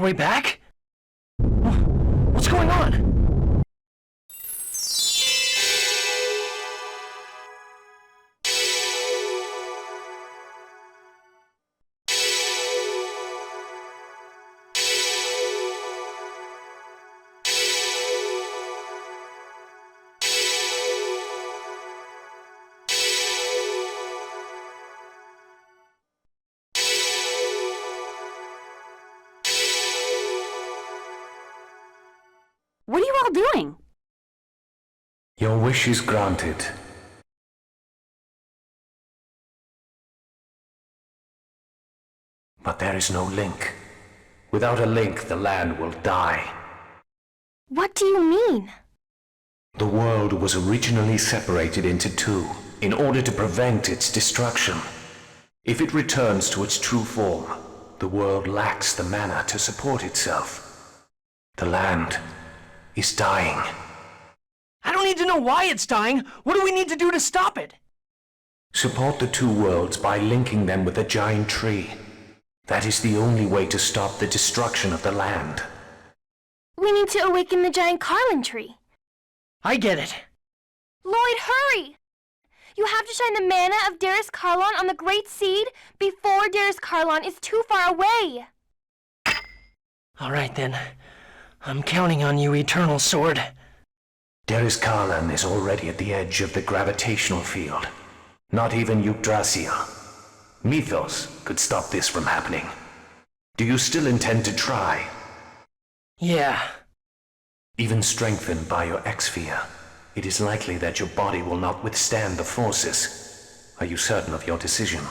way back? What's going on? What are you all doing? Your wish is granted. But there is no link. Without a link, the land will die. What do you mean? The world was originally separated into two, in order to prevent its destruction. If it returns to its true form, the world lacks the mana to support itself. The land is dying. I don't need to know why it's dying. What do we need to do to stop it? Support the two worlds by linking them with a giant tree. That is the only way to stop the destruction of the land. We need to awaken the giant Carlin tree. I get it. Lloyd, hurry! You have to shine the mana of Darius Carlon on the Great Seed before Darius Carlon is too far away. All right then. I'm counting on you, Eternal Sword. Darius Carlon is already at the edge of the gravitational field. Not even Yggdrasil. Mythos could stop this from happening. Do you still intend to try? Yeah. Even strengthened by your X-Sphere, it is likely that your body will not withstand the forces. Are you certain of your decision?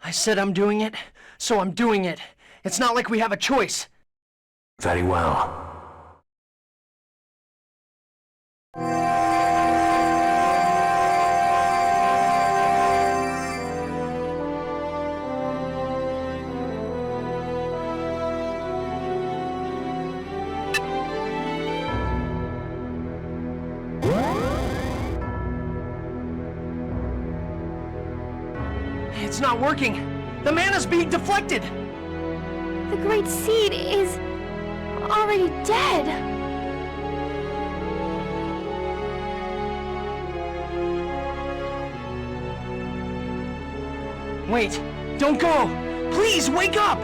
I said I'm doing it, so I'm doing it. It's not like we have a choice. Very well. It's not working. The mana's being deflected. The Great Seed is already dead. Wait, don't go! Please, wake up!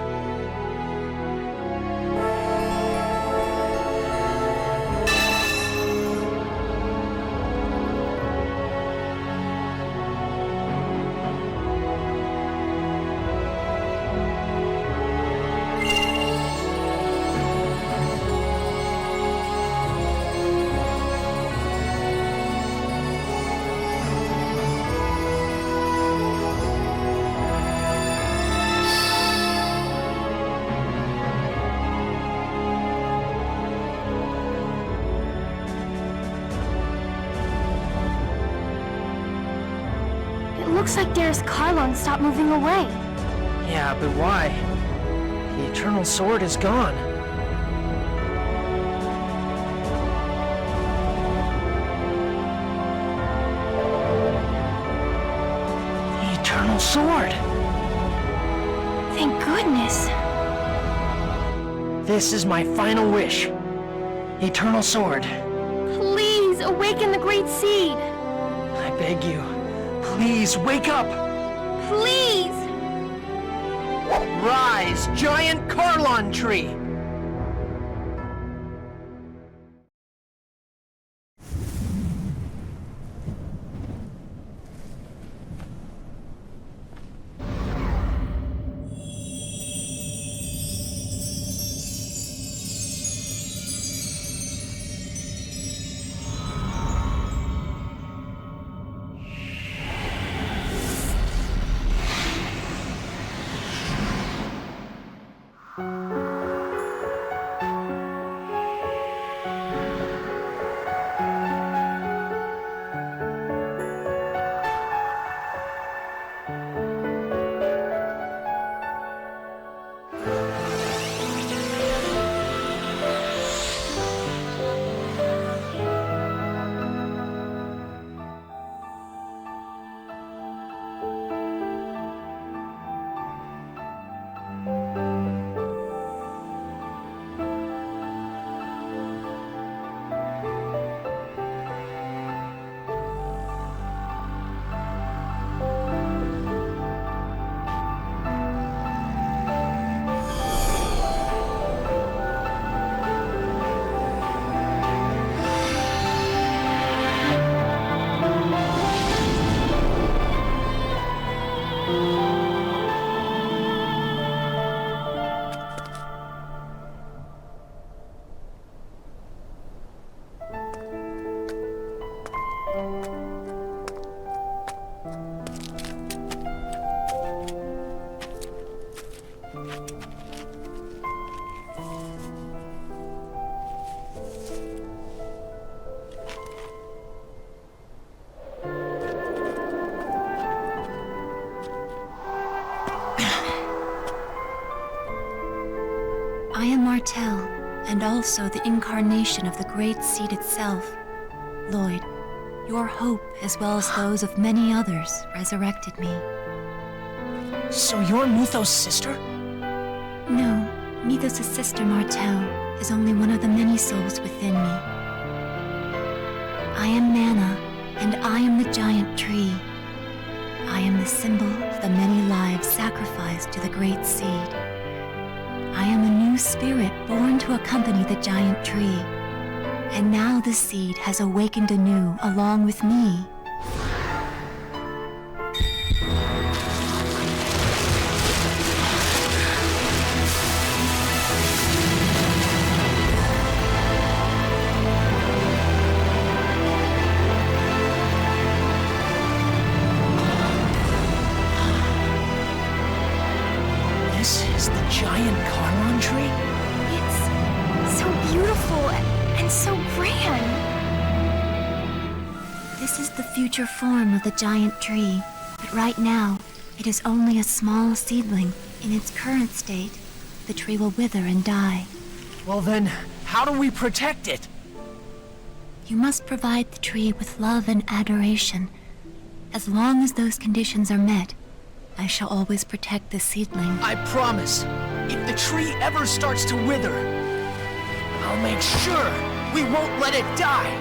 Looks like Darius Carlon stopped moving away. Yeah, but why? The Eternal Sword is gone. The Eternal Sword! Thank goodness. This is my final wish. Eternal Sword. Please awaken the Great Seed. I beg you. Please, wake up! Please! Rise, giant Carlon tree! and also the incarnation of the Great Seed itself. Lloyd, your hope, as well as those of many others, resurrected me. So you're Mythos' sister? No, Mythos' sister Martel is only one of the many souls within me. I am Mana, and I am the giant tree. I am the symbol of the many lives sacrificed to the Great Seed. I am a new spirit born to accompany the giant tree. And now the seed has awakened anew along with me. This is the giant Carlon tree? It's so beautiful and so grand. This is the future form of the giant tree, but right now, it is only a small seedling. In its current state, the tree will wither and die. Well then, how do we protect it? You must provide the tree with love and adoration. As long as those conditions are met, I shall always protect the seedling. I promise, if the tree ever starts to wither, I'll make sure we won't let it die.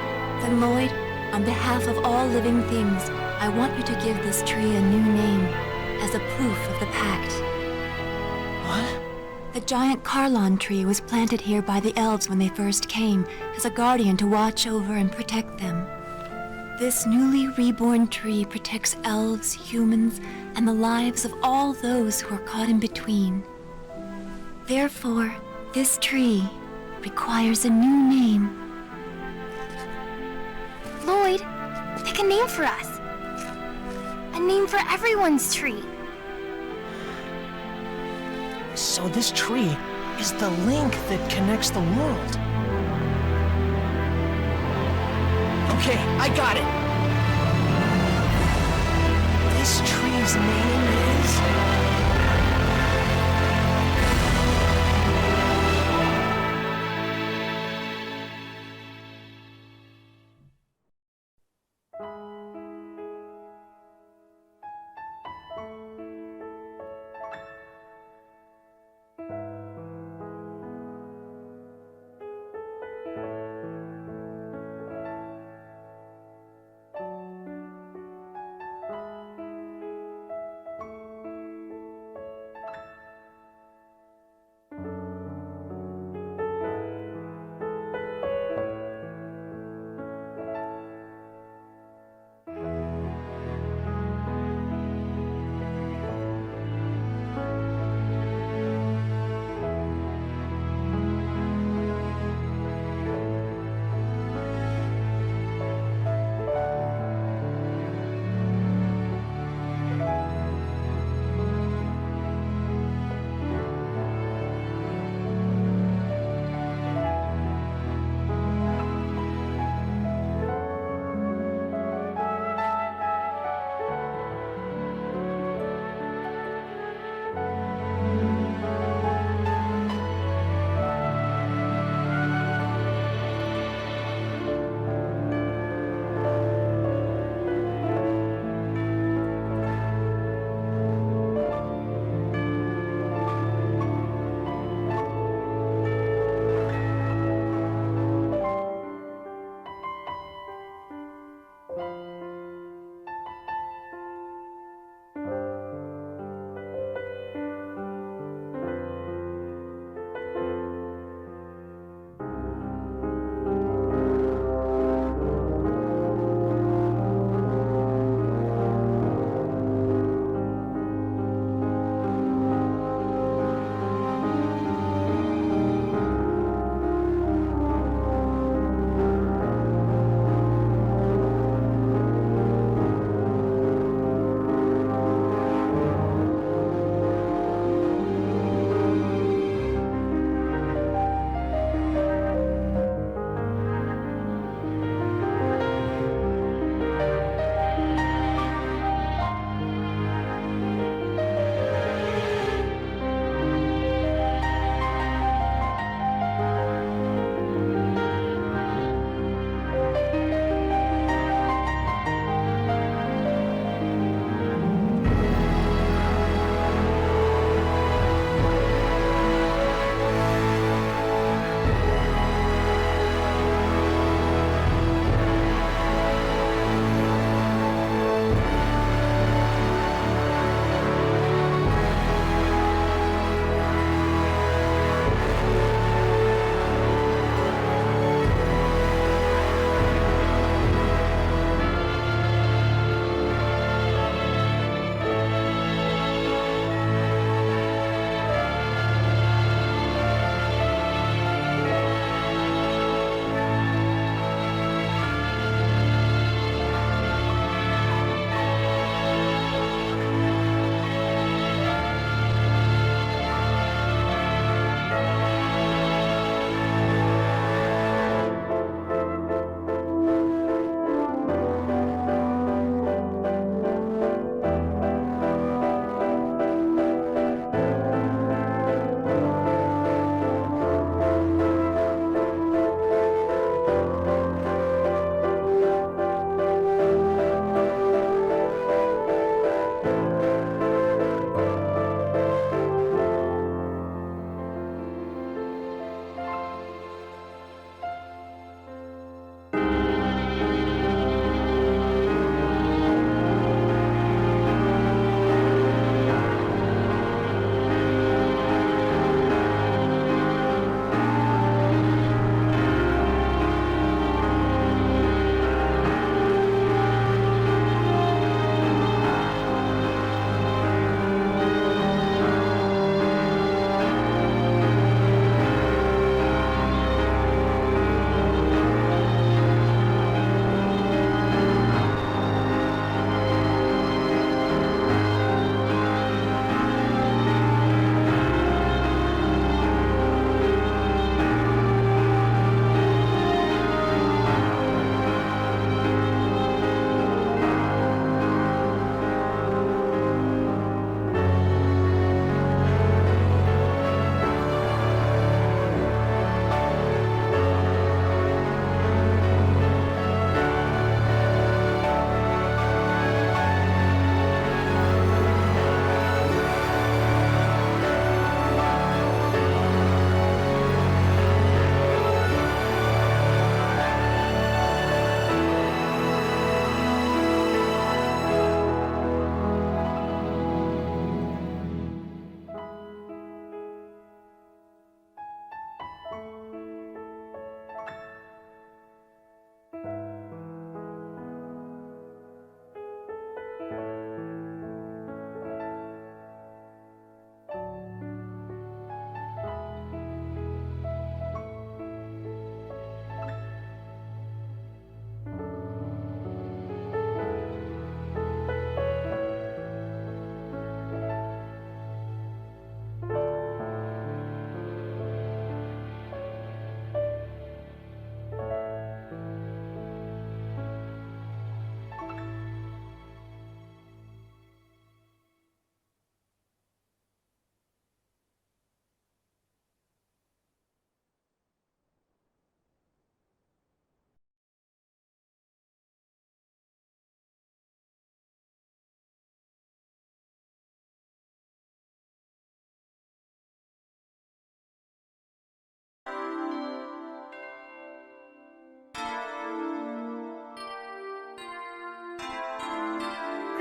Then Lloyd, on behalf of all living things, I want you to give this tree a new name, as a proof of the pact. What? The giant Carlon tree was planted here by the elves when they first came, as a guardian to watch over and protect them. This newly reborn tree protects elves, humans, and the lives of all those who are caught in between. Therefore, this tree requires a new name. Lloyd, pick a name for us. A name for everyone's tree. So this tree is the link that connects the world. Okay, I got it. This tree's name is...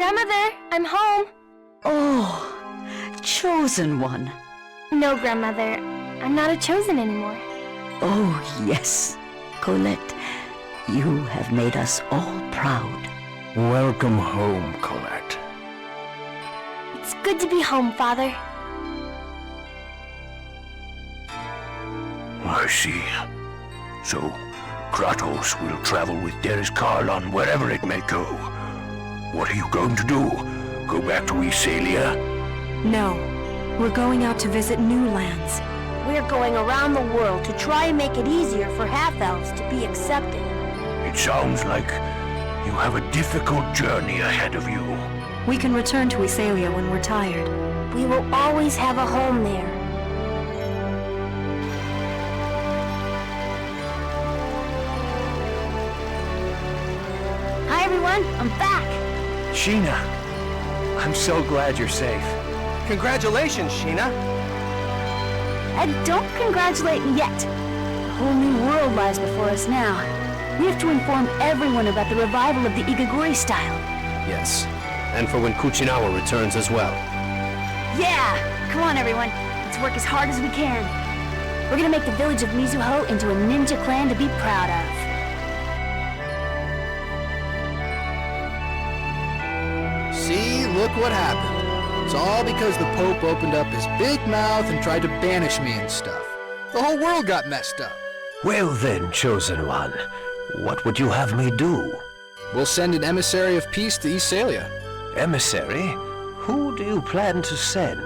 Grandmother, I'm home. Oh, chosen one. No, Grandmother, I'm not a chosen anymore. Oh, yes. Colette, you have made us all proud. Welcome home, Colette. It's good to be home, Father. I see. So, Kratos will travel with Darius Karlon wherever it may go. What are you going to do? Go back to Iselia? No, we're going out to visit new lands. We're going around the world to try and make it easier for half-elves to be accepted. It sounds like you have a difficult journey ahead of you. We can return to Iselia when we're tired. We will always have a home there. Hi everyone, I'm back! Sheena, I'm so glad you're safe. Congratulations, Sheena. And don't congratulate me yet. A whole new world lies before us now. We have to inform everyone about the revival of the Igaguri style. Yes, and for when Kuchinawa returns as well. Yeah! Come on everyone, let's work as hard as we can. We're gonna make the village of Mizuho into a ninja clan to be proud of. See, look what happened. It's all because the Pope opened up his big mouth and tried to banish me and stuff. The whole world got messed up. Well then, Chosen One, what would you have me do? We'll send an emissary of peace to Iselia. Emissary? Who do you plan to send?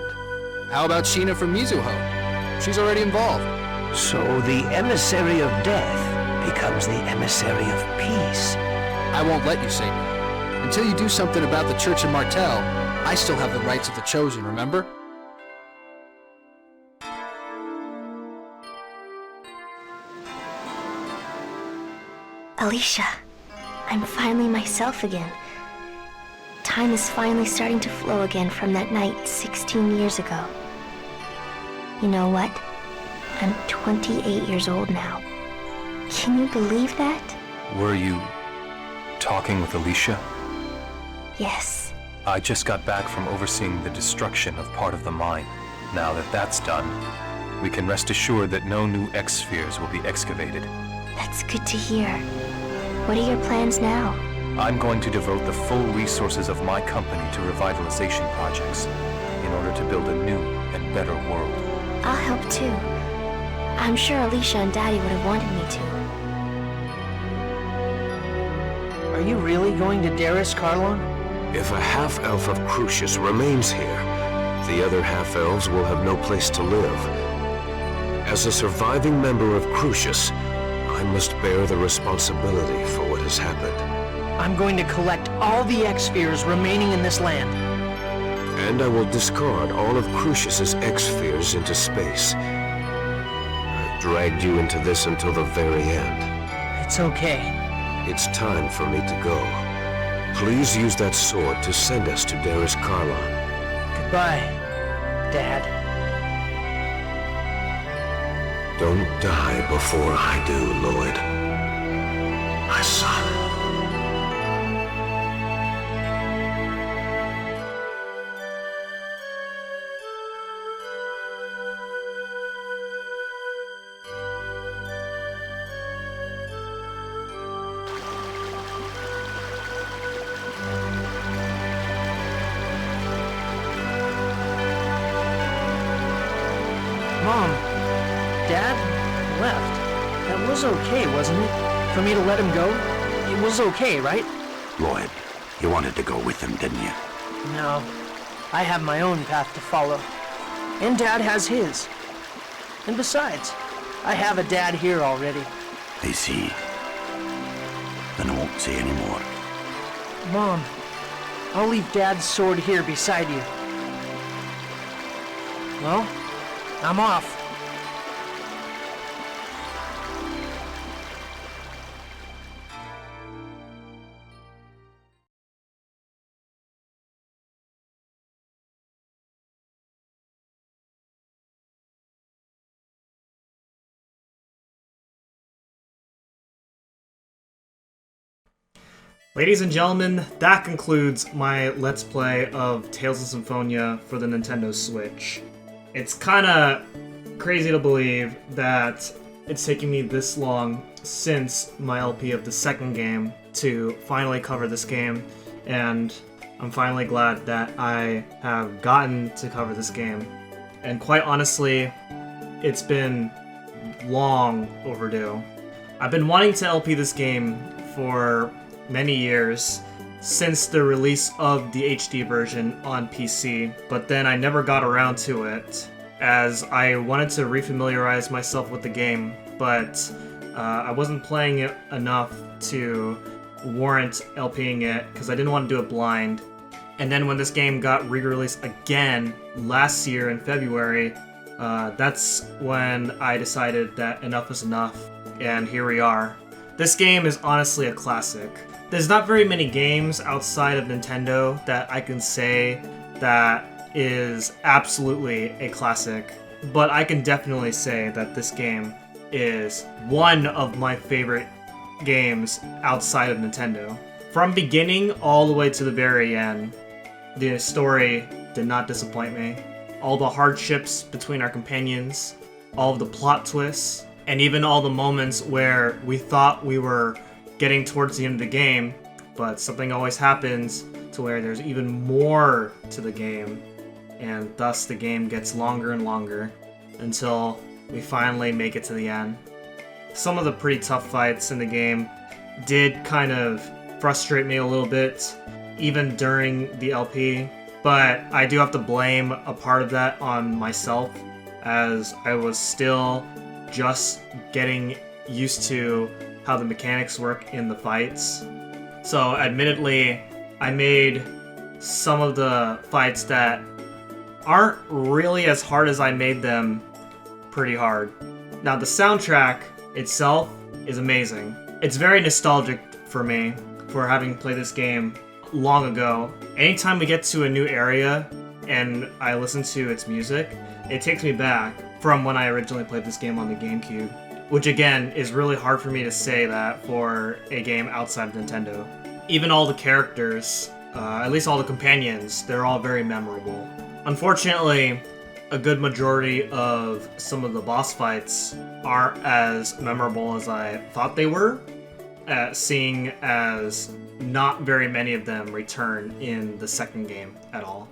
How about Sheena from Mizuho? She's already involved. So the emissary of death becomes the emissary of peace. I won't let you say no. Until you do something about the Church of Martel, I still have the rights of the Chosen, remember? Alicia, I'm finally myself again. Time is finally starting to flow again from that night 16 years ago. You know what? I'm 28 years old now. Can you believe that? Were you talking with Alicia? Yes. I just got back from overseeing the destruction of part of the mine. Now that that's done, we can rest assured that no new X-spheres will be excavated. That's good to hear. What are your plans now? I'm going to devote the full resources of my company to revitalization projects in order to build a new and better world. I'll help too. I'm sure Alicia and Daddy would have wanted me to. Are you really going to Darius Karlon? If a half-elf of Crucius remains here, the other half-elves will have no place to live. As a surviving member of Crucius, I must bear the responsibility for what has happened. I'm going to collect all the X-spheres remaining in this land. And I will discard all of Crucius's X-spheres into space. I've dragged you into this until the very end. It's okay. It's time for me to go. Please use that sword to send us to Darius Karlon. Goodbye, Dad. Don't die before I do, Lloyd. My son. Mom, Dad left. That was okay, wasn't it? For me to let him go? It was okay, right? Lloyd, you wanted to go with him, didn't you? No. I have my own path to follow. And Dad has his. And besides, I have a dad here already. I see. Then I won't say any more. Mom, I'll leave Dad's sword here beside you. Well, I'm off. Ladies and gentlemen, that concludes my Let's Play of Tales of Symphonia for the Nintendo Switch. It's kinda crazy to believe that it's taken me this long since my LP of the second game to finally cover this game, and I'm finally glad that I have gotten to cover this game. And quite honestly, it's been long overdue. I've been wanting to LP this game for many years, since the release of the HD version on PC, but then I never got around to it, as I wanted to refamiliarize myself with the game, but I wasn't playing it enough to warrant LPing it, because I didn't want to do it blind. And then when this game got re-released again last year in February, that's when I decided that enough is enough, and here we are. This game is honestly a classic. There's not very many games outside of Nintendo that I can say that is absolutely a classic, but I can definitely say that this game is one of my favorite games outside of Nintendo. From beginning all the way to the very end, the story did not disappoint me. All the hardships between our companions, all of the plot twists, and even all the moments where we thought we were getting towards the end of the game, but something always happens to where there's even more to the game, and thus the game gets longer and longer until we finally make it to the end. Some of the pretty tough fights in the game did kind of frustrate me a little bit, even during the LP, but I do have to blame a part of that on myself, as I was still just getting used to how the mechanics work in the fights. So admittedly, I made some of the fights that aren't really as hard as I made them pretty hard. Now the soundtrack itself is amazing. It's very nostalgic for me for having played this game long ago. Anytime we get to a new area and I listen to its music, it takes me back from when I originally played this game on the Gamecube. Which again, is really hard for me to say that for a game outside of Nintendo. Even all the characters, at least all the companions, they're all very memorable. Unfortunately, a good majority of some of the boss fights aren't as memorable as I thought they were, seeing as not very many of them return in the second game at all.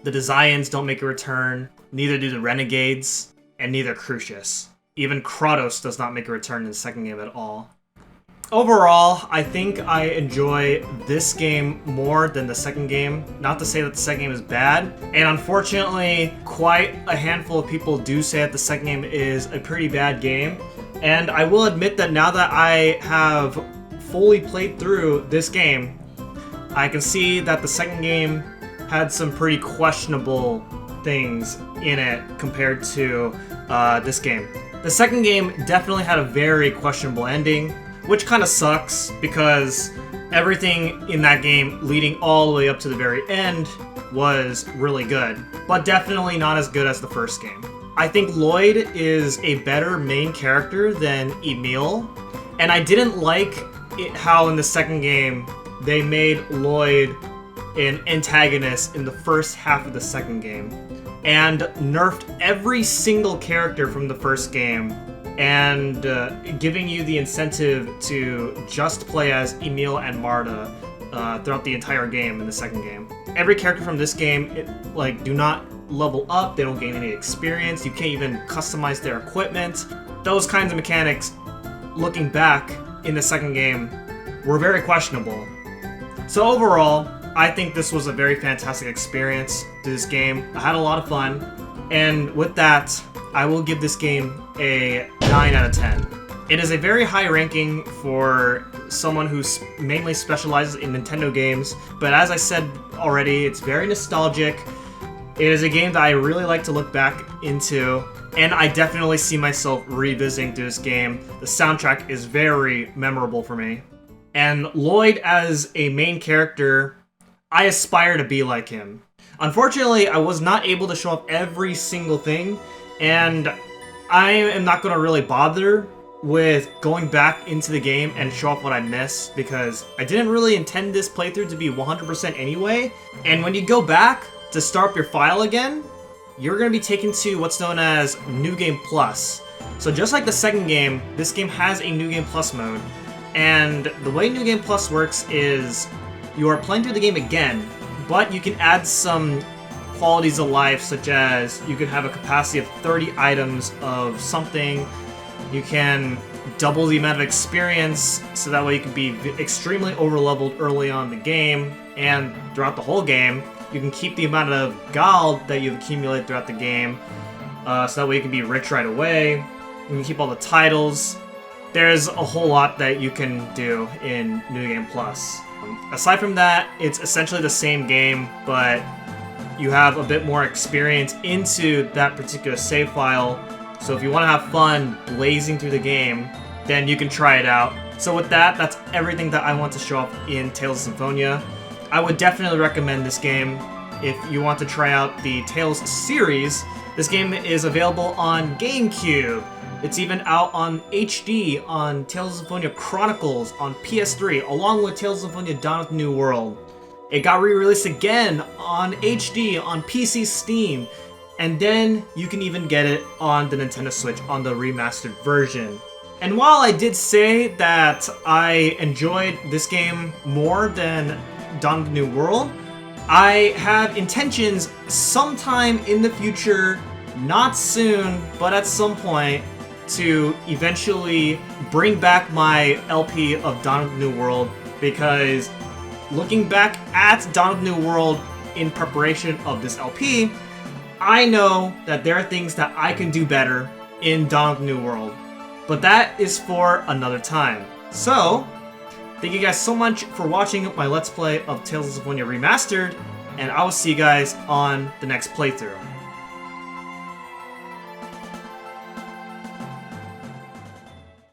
The Desians don't make a return, neither do the Renegades, and neither Crucius. Even Kratos does not make a return in the second game at all. Overall, I think I enjoy this game more than the second game. Not to say that the second game is bad, and unfortunately, quite a handful of people do say that the second game is a pretty bad game. And I will admit that now that I have fully played through this game, I can see that the second game had some pretty questionable things in it compared to this game. The second game definitely had a very questionable ending, which kind of sucks because everything in that game leading all the way up to the very end was really good, but definitely not as good as the first game. I think Lloyd is a better main character than Emil, and I didn't like how in the second game they made Lloyd an antagonist in the first half of the second game, and nerfed every single character from the first game, and giving you the incentive to just play as Emil and Marta throughout the entire game in the second game. Every character from this game, do not level up, they don't gain any experience, you can't even customize their equipment. Those kinds of mechanics, looking back in the second game, were very questionable. So overall, I think this was a very fantastic experience to this game. I had a lot of fun, and with that, I will give this game a 9 out of 10. It is a very high ranking for someone who mainly specializes in Nintendo games, but as I said already, it's very nostalgic. It is a game that I really like to look back into, and I definitely see myself revisiting through this game. The soundtrack is very memorable for me. And Lloyd as a main character, I aspire to be like him. Unfortunately, I was not able to show off every single thing, and I am not going to really bother with going back into the game and show off what I missed, because I didn't really intend this playthrough to be 100% anyway. And when you go back to start up your file again, you're going to be taken to what's known as New Game Plus. So just like the second game, this game has a New Game Plus mode. And the way New Game Plus works is you are playing through the game again, but you can add some qualities of life, such as you can have a capacity of 30 items of something. You can double the amount of experience, so that way you can be extremely overleveled early on in the game, and throughout the whole game. You can keep the amount of gold that you've accumulated throughout the game, so that way you can be rich right away. You can keep all the titles. There's a whole lot that you can do in New Game Plus. Aside from that, it's essentially the same game, but you have a bit more experience into that particular save file. So if you want to have fun blazing through the game, then you can try it out. So with that, that's everything that I want to show off in Tales of Symphonia. I would definitely recommend this game if you want to try out the Tales series. This game is available on Gamecube. It's even out on HD on Tales of Symphonia Chronicles on PS3, along with Tales of Symphonia Dawn of the New World. It got re-released again on HD on PC Steam, and then you can even get it on the Nintendo Switch on the remastered version. And while I did say that I enjoyed this game more than Dawn of the New World, I have intentions sometime in the future, not soon, but at some point, to eventually bring back my LP of Dawn of the New World, because looking back at Dawn of the New World in preparation of this LP, I know that there are things that I can do better in Dawn of the New World, but that is for another time. So, thank you guys so much for watching my Let's Play of Tales of Symphonia Remastered, and I will see you guys on the next playthrough.